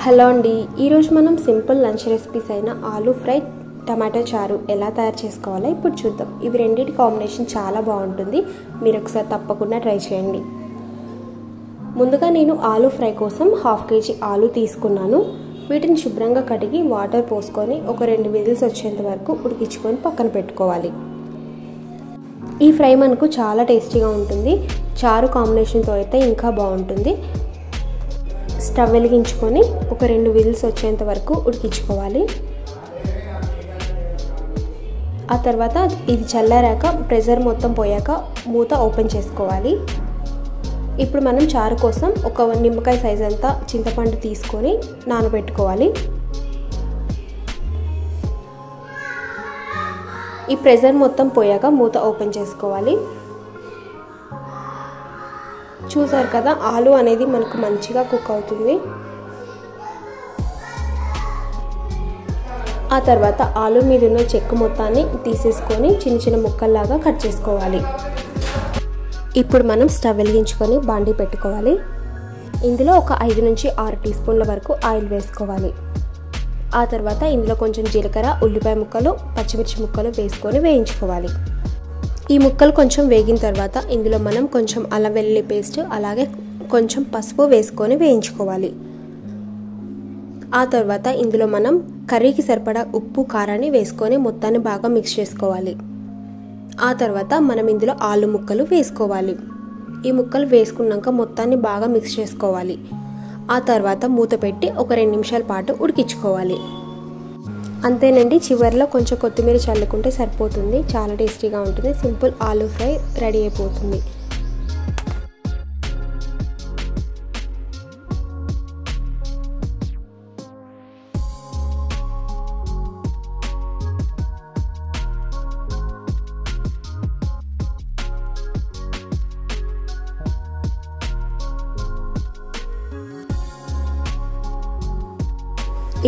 Hello అండి, ఈరోజు మనం సింపుల్ లంచ్ రెసిపీస్ అయిన ఆలూ ఫ్రై టమాటో చారు ఎలా తయారు చేసుకోవాలో ఇప్పుడు చూద్దాం. ఇవి రెండింటి కాంబినేషన్ చాలా బాగుంటుంది. మీరు ఒకసారి తప్పకుండా ట్రై చేయండి. ముందుగా నేను ఆలూ ఫ్రై కోసం 1/2 kg ఆలూ తీసుకున్నాను. వీటిని శుభ్రంగా కడిగి వాటర్ పోసుకొని ఒక 2 విజిల్స్ వచ్చేంత వరకు ఉడికించుకొని పక్కన పెట్టుకోవాలి. ఈ ఫ్రై మనకు చాలా టేస్టీగా ఉంటుంది. చారు కాంబినేషన్తో అయితే ఇంకా బాగుంటుంది. స్టవ్ వెలిగించుకొని ఒక 2 విజిల్స్ వచ్చేంత వరకు ఉడికించుకోవాలి. ఆ తర్వాత ఇది చల్లారాక ప్రెషర్ మొత్తం పోయాక మూత ఓపెన్ చేసుకోవాలి. ఇప్పుడు మనం చారు కోసం ఒక నిమ్మకాయ సైజ్ అంతా చింతపండు తీసుకొని నానబెట్టుకోవాలి. ఈ ప్రెషర్ మొత్తం పోయాక మూత ఓపెన్ చేసుకోవాలి. చూసారు కదా, ఆలు అనేది మనకు మంచిగా కుక్ అవుతుంది. ఆ తర్వాత ఆలు మీద ఉన్న చెక్కు మొత్తాన్ని తీసేసుకొని చిన్న చిన్న ముక్కల్లాగా కట్ చేసుకోవాలి. ఇప్పుడు మనం స్టవ్ వెలిగించుకొని బాండీ పెట్టుకోవాలి. ఇందులో ఒక 5 నుంచి 6 టీ స్పూన్ల వరకు ఆయిల్ వేసుకోవాలి. ఆ తర్వాత ఇందులో కొంచెం జీలకర్ర, ఉల్లిపాయ ముక్కలు, పచ్చిమిర్చి ముక్కలు వేసుకొని వేయించుకోవాలి. ఈ ముక్కలు కొంచెం వేగిన తర్వాత ఇందులో మనం కొంచెం అల్లం వెల్లుల్లి పేస్ట్ అలాగే కొంచెం పసుపు వేసుకొని వేయించుకోవాలి. ఆ తర్వాత ఇందులో మనం కర్రీకి సరిపడా ఉప్పు, కారాన్ని వేసుకొని మొత్తాన్ని బాగా మిక్స్ చేసుకోవాలి. ఆ తర్వాత మనం ఇందులో ఆలు ముక్కలు వేసుకోవాలి. ఈ ముక్కలు వేసుకున్నాక మొత్తాన్ని బాగా మిక్స్ చేసుకోవాలి. ఆ తర్వాత మూత పెట్టి ఒక 2 నిమిషాల పాటు ఉడికించుకోవాలి. అంతేనండి, చివరిలో కొంచెం కొత్తిమీర చల్లుకుంటే సరిపోతుంది. చాలా టేస్టీగా ఉంటుంది. సింపుల్ ఆలూ ఫ్రై రెడీ అయిపోతుంది.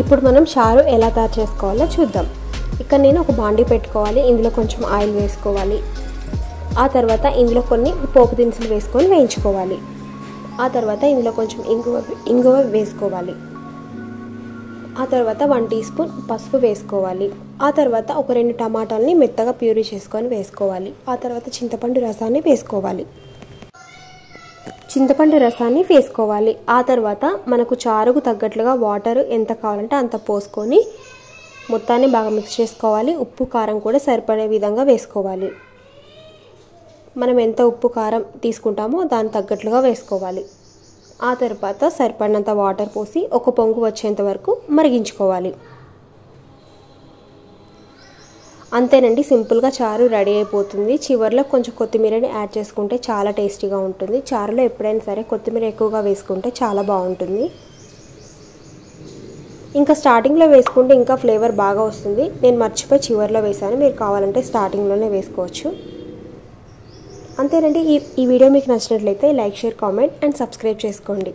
ఇప్పుడు మనం చారు ఎలా తయారు చేసుకోవాలో చూద్దాం. ఇక్కడ నేను ఒక బాండీ పెట్టుకోవాలి. ఇందులో కొంచెం ఆయిల్ వేసుకోవాలి. ఆ తర్వాత ఇందులో కొన్ని పోపు దినుసులు వేసుకొని వేయించుకోవాలి. ఆ తర్వాత ఇందులో కొంచెం ఇంగువ వేసుకోవాలి. ఆ తర్వాత 1 టీ స్పూన్ పసుపు వేసుకోవాలి. ఆ తర్వాత ఒక 2 టమాటాలని మెత్తగా ప్యూరీ చేసుకొని వేసుకోవాలి. ఆ తర్వాత చింతపండు రసాన్ని వేసుకోవాలి. ఆ తర్వాత మనకు చారుకు తగ్గట్లుగా వాటర్ ఎంత కావాలంటే అంత పోసుకొని మొత్తాన్ని బాగా మిక్స్ చేసుకోవాలి. ఉప్పు, కారం కూడా సరిపడే విధంగా వేసుకోవాలి. మనం ఎంత ఉప్పు, కారం తీసుకుంటామో దానికి తగ్గట్లుగా వేసుకోవాలి. ఆ తర్వాత సరిపడినంత వాటర్ పోసి ఒక పొంగు వచ్చేంత వరకు మరిగించుకోవాలి. అంతేనండి, సింపుల్గా చారు రెడీ అయిపోతుంది. చివరిలో కొంచెం కొత్తిమీరని యాడ్ చేసుకుంటే చాలా టేస్టీగా ఉంటుంది. చారులో ఎప్పుడైనా సరే కొత్తిమీర ఎక్కువగా వేసుకుంటే చాలా బాగుంటుంది. ఇంకా స్టార్టింగ్లో వేసుకుంటే ఇంకా ఫ్లేవర్ బాగా వస్తుంది. నేను మర్చిపోయి చివరిలో వేసాను. మీరు కావాలంటే స్టార్టింగ్లోనే వేసుకోవచ్చు. అంతేనండి, ఈ వీడియో మీకు నచ్చినట్లయితే like, share, comment and subscribe చేసుకోండి.